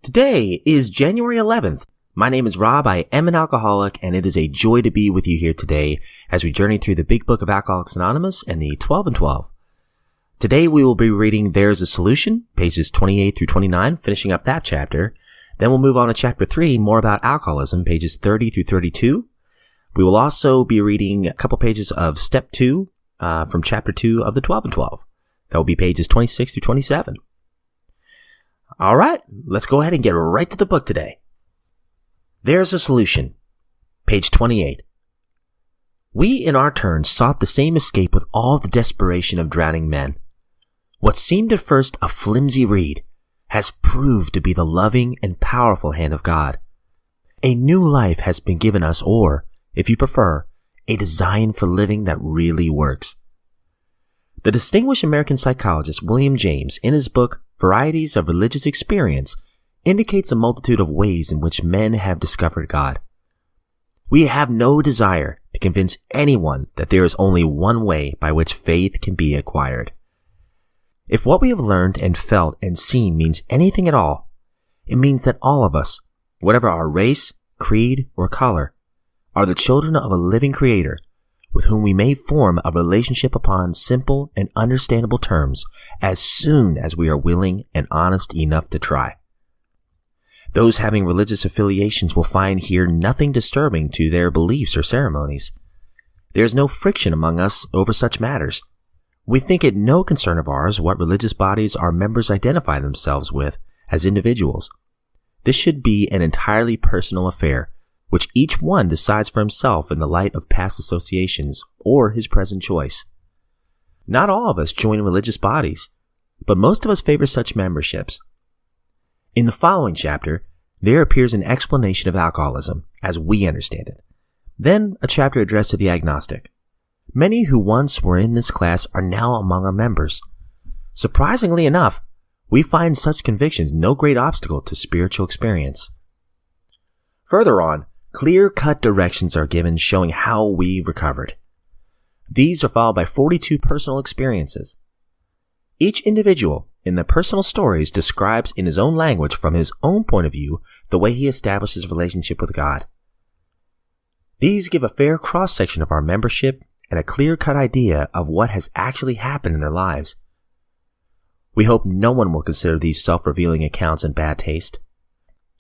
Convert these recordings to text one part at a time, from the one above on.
Today is January 11th. My name is Rob. I am an alcoholic, and it is a joy to be with you here today as we journey through the Big Book of Alcoholics Anonymous and the 12 and 12. Today we will be reading There's a Solution, pages 28 through 29, finishing up that chapter. Then we'll move on to chapter 3, more about alcoholism, pages 30 through 32. We will also be reading a couple pages of step 2 from chapter 2 of the 12 and 12. That will be pages 26 through 27. All right, let's go ahead and get right to the book today. There's a Solution, page 28. We, in our turn, sought the same escape with all the desperation of drowning men. What seemed at first a flimsy reed has proved to be the loving and powerful hand of God. A new life has been given us, or, if you prefer, a design for living that really works. The distinguished American psychologist William James, in his book Varieties of Religious Experience, indicates a multitude of ways in which men have discovered God. We have no desire to convince anyone that there is only one way by which faith can be acquired. If what we have learned and felt and seen means anything at all, it means that all of us, whatever our race, creed, or color, are the children of a living Creator with whom we may form a relationship upon simple and understandable terms as soon as we are willing and honest enough to try. Those having religious affiliations will find here nothing disturbing to their beliefs or ceremonies. There is no friction among us over such matters. We think it no concern of ours what religious bodies our members identify themselves with as individuals. This should be an entirely personal affair, which each one decides for himself in the light of past associations or his present choice. Not all of us join religious bodies, but most of us favor such memberships. In the following chapter, there appears an explanation of alcoholism as we understand it. Then a chapter addressed to the agnostic. Many who once were in this class are now among our members. Surprisingly enough, we find such convictions no great obstacle to spiritual experience. Further on, clear-cut directions are given showing how we recovered. These are followed by 42 personal experiences. Each individual in the personal stories describes in his own language from his own point of view the way he established his relationship with God. These give a fair cross-section of our membership and a clear-cut idea of what has actually happened in their lives. We hope no one will consider these self-revealing accounts in bad taste.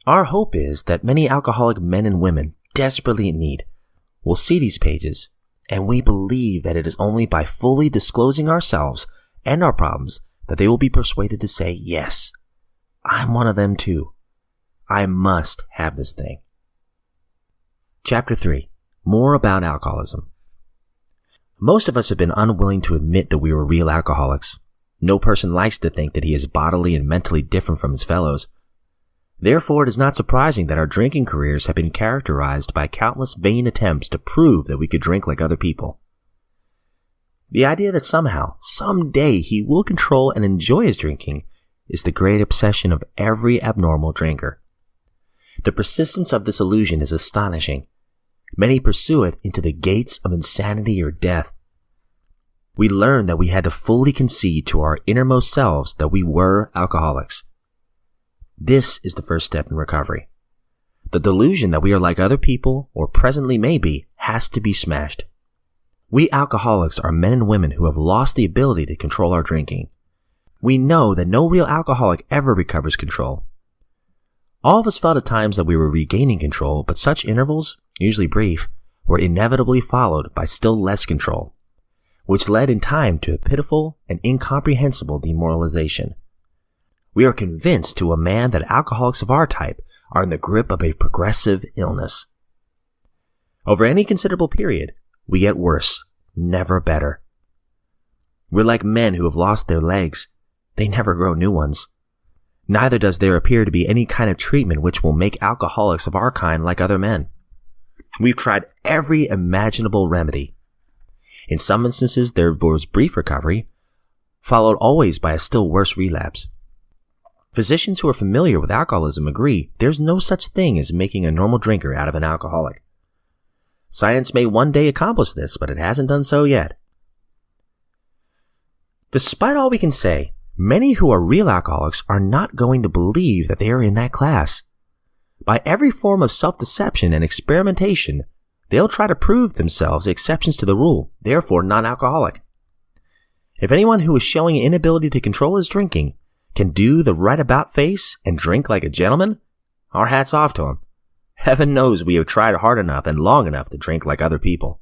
Our hope is that many alcoholic men and women desperately in need will see these pages, and we believe that it is only by fully disclosing ourselves and our problems that they will be persuaded to say, yes, I'm one of them too. I must have this thing. Chapter 3. More about alcoholism. Most of us have been unwilling to admit that we were real alcoholics. No person likes to think that he is bodily and mentally different from his fellows. Therefore, it is not surprising that our drinking careers have been characterized by countless vain attempts to prove that we could drink like other people. The idea that somehow, someday, he will control and enjoy his drinking is the great obsession of every abnormal drinker. The persistence of this illusion is astonishing. Many pursue it into the gates of insanity or death. We learned that we had to fully concede to our innermost selves that we were alcoholics. This is the first step in recovery. The delusion that we are like other people, or presently may be, has to be smashed. We alcoholics are men and women who have lost the ability to control our drinking. We know that no real alcoholic ever recovers control. All of us felt at times that we were regaining control, but such intervals, usually brief, were inevitably followed by still less control, which led in time to a pitiful and incomprehensible demoralization. We are convinced to a man that alcoholics of our type are in the grip of a progressive illness. Over any considerable period, we get worse, never better. We're like men who have lost their legs. They never grow new ones. Neither does there appear to be any kind of treatment which will make alcoholics of our kind like other men. We've tried every imaginable remedy. In some instances, there was brief recovery, followed always by a still worse relapse. Physicians who are familiar with alcoholism agree there's no such thing as making a normal drinker out of an alcoholic. Science may one day accomplish this, but it hasn't done so yet. Despite all we can say, Many who are real alcoholics are not going to believe that they are in that class. By every form of self-deception and experimentation, they'll try to prove themselves exceptions to the rule, therefore non-alcoholic. If anyone who is showing an inability to control his drinking can do the right about face and drink like a gentleman, our hat's off to him. Heaven knows we have tried hard enough and long enough to drink like other people.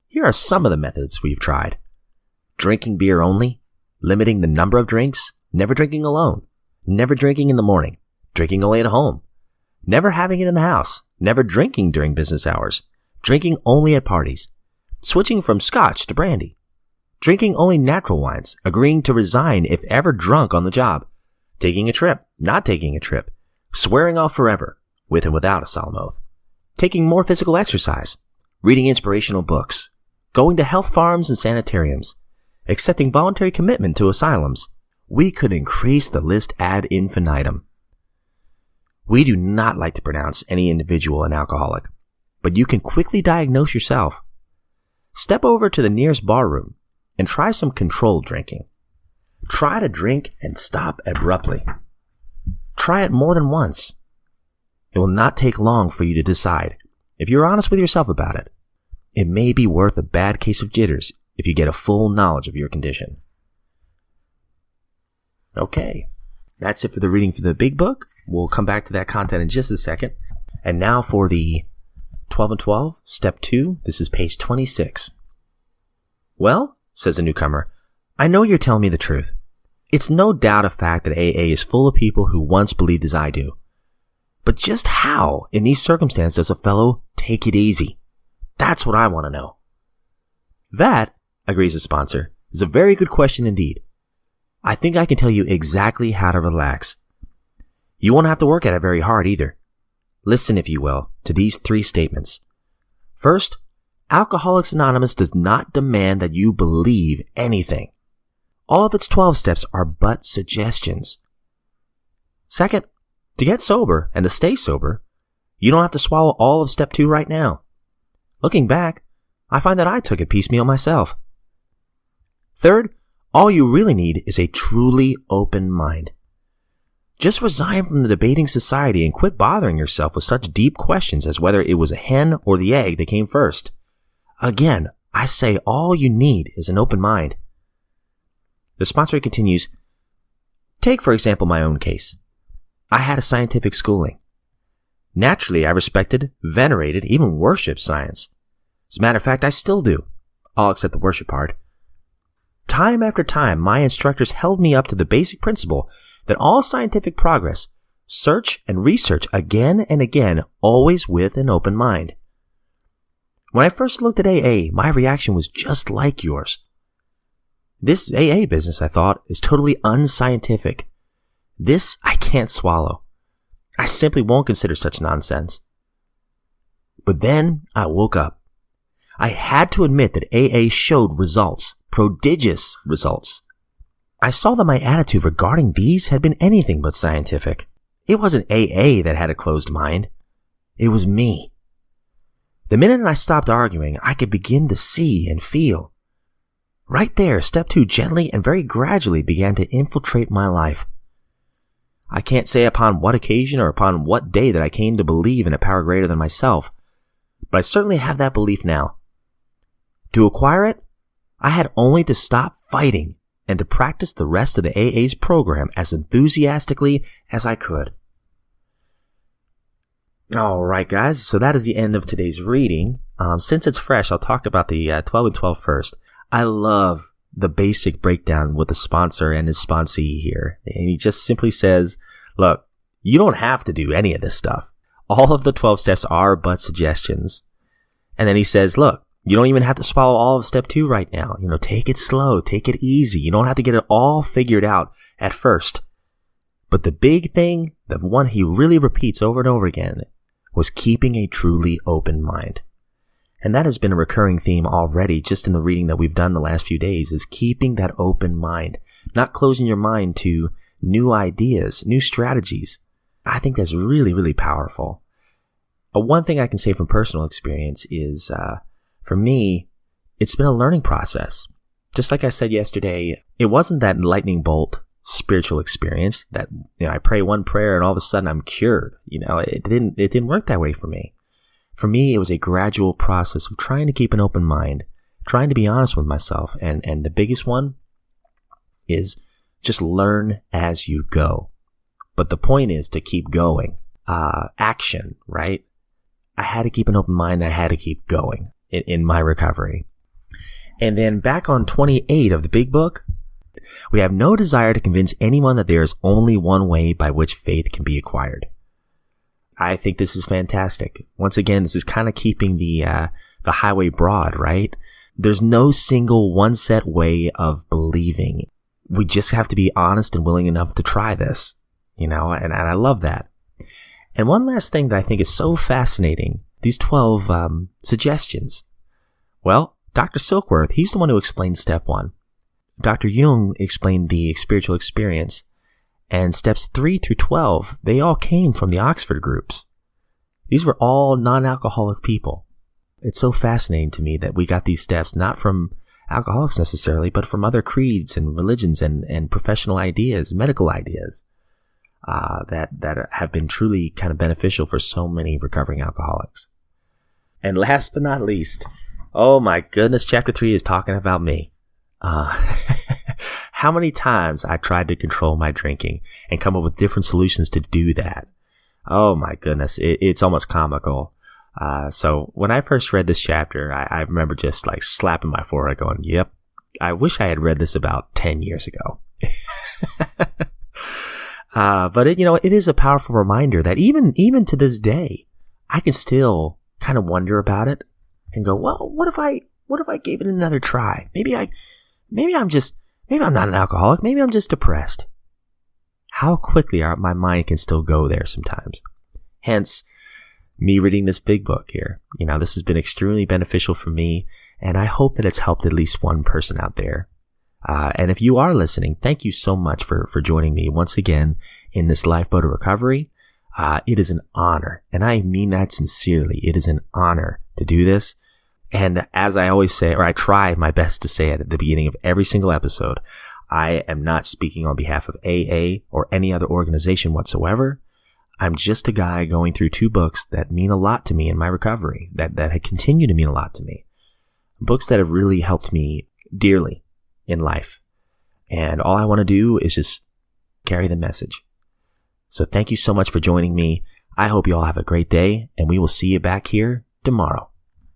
Here are some of the methods we've tried. Drinking beer only, limiting the number of drinks, never drinking alone, never drinking in the morning, drinking only at home, never having it in the house, never drinking during business hours, drinking only at parties, switching from scotch to brandy, drinking only natural wines, agreeing to resign if ever drunk on the job, taking a trip, not taking a trip, swearing off forever, with and without a solemn oath, taking more physical exercise, reading inspirational books, going to health farms and sanitariums, accepting voluntary commitment to asylums. We could increase the list ad infinitum. We do not like to pronounce any individual an alcoholic, but you can quickly diagnose yourself. Step over to the nearest bar room and try some controlled drinking. Try to drink and stop abruptly. Try it more than once. It will not take long for you to decide. If you're honest with yourself about it, it may be worth a bad case of jitters if you get a full knowledge of your condition. Okay, that's it for the reading for the big book. We'll come back to that content in just a second. And now for the 12 and 12, step 2. This is page 26. Well, says the newcomer, I know you're telling me the truth. It's no doubt a fact that AA is full of people who once believed as I do. But just how, in these circumstances, does a fellow take it easy? That's what I want to know. That, agrees the sponsor, is a very good question indeed. I think I can tell you exactly how to relax. You won't have to work at it very hard either. Listen, if you will, to these 3 statements. First, Alcoholics Anonymous does not demand that you believe anything. All of its 12 steps are but suggestions. Second, to get sober and to stay sober, you don't have to swallow all of step 2 right now. Looking back, I find that I took it piecemeal myself. Third, all you really need is a truly open mind. Just resign from the debating society and quit bothering yourself with such deep questions as whether it was a hen or the egg that came first. Again, I say all you need is an open mind. The sponsor continues, take for example my own case. I had a scientific schooling. Naturally, I respected, venerated, even worshipped science. As a matter of fact, I still do, all except the worship part. Time after time, my instructors held me up to the basic principle that all scientific progress, search and research again and again, always with an open mind. When I first looked at AA, my reaction was just like yours. This AA business, I thought, is totally unscientific. This I can't swallow. I simply won't consider such nonsense. But then I woke up. I had to admit that AA showed results, prodigious results. I saw that my attitude regarding these had been anything but scientific. It wasn't AA that had a closed mind. It was me. The minute I stopped arguing, I could begin to see and feel. Right there, step 2 gently and very gradually began to infiltrate my life. I can't say upon what occasion or upon what day that I came to believe in a power greater than myself, but I certainly have that belief now. To acquire it, I had only to stop fighting and to practice the rest of the AA's program as enthusiastically as I could. Alright guys, so that is the end of today's reading. Since it's fresh, I'll talk about the 12 and 12 first. I love the basic breakdown with the sponsor and his sponsee here. And he just simply says, look, you don't have to do any of this stuff. All of the 12 steps are but suggestions. And then he says, look, you don't even have to swallow all of step 2 right now. Take it slow, take it easy. You don't have to get it all figured out at first. But the big thing, the one he really repeats over and over again, was keeping a truly open mind. And that has been a recurring theme already just in the reading that we've done the last few days, is keeping that open mind, not closing your mind to new ideas, new strategies. I think that's really, really powerful. One thing I can say from personal experience is, for me, it's been a learning process. just like I said yesterday, it wasn't that lightning bolt spiritual experience that, I pray one prayer and all of a sudden I'm cured. It didn't work that way for me. For me, it was a gradual process of trying to keep an open mind, trying to be honest with myself. And the biggest one is just learn as you go. But the point is to keep going. Action, right? I had to keep an open mind. I had to keep going in my recovery. And then back on 28 of the Big Book, we have no desire to convince anyone that there is only one way by which faith can be acquired. I think this is fantastic. Once again, this is kind of keeping the highway broad, right? There's no single one set way of believing. We just have to be honest and willing enough to try this, and I love that. And one last thing that I think is so fascinating, these 12 suggestions. Well, Dr. Silkworth, he's the one who explained step 1. Dr. Jung explained the spiritual experience. And steps 3 through 12, they all came from the Oxford groups. These were all non-alcoholic people. It's so fascinating to me that we got these steps not from alcoholics necessarily, but from other creeds and religions and professional ideas, medical ideas, that have been truly kind of beneficial for so many recovering alcoholics. And last but not least, oh my goodness, chapter 3 is talking about me. How many times I tried to control my drinking and come up with different solutions to do that. Oh my goodness, it's almost comical. So when I first read this chapter, I remember just like slapping my forehead going, yep, I wish I had read this about 10 years ago. But it is a powerful reminder that even to this day, I can still kind of wonder about it and go, well, what if I gave it another try? Maybe I'm not an alcoholic. Maybe I'm just depressed. How quickly my mind can still go there sometimes. Hence, me reading this big book here. This has been extremely beneficial for me, and I hope that it's helped at least one person out there. And if you are listening, thank you so much for joining me once again in this lifeboat of recovery. It is an honor, and I mean that sincerely. It is an honor to do this. And as I always say, or I try my best to say it at the beginning of every single episode, I am not speaking on behalf of AA or any other organization whatsoever. I'm just a guy going through 2 books that mean a lot to me in my recovery, that continue to mean a lot to me. Books that have really helped me dearly in life. And all I want to do is just carry the message. So thank you so much for joining me. I hope you all have a great day, and we will see you back here tomorrow.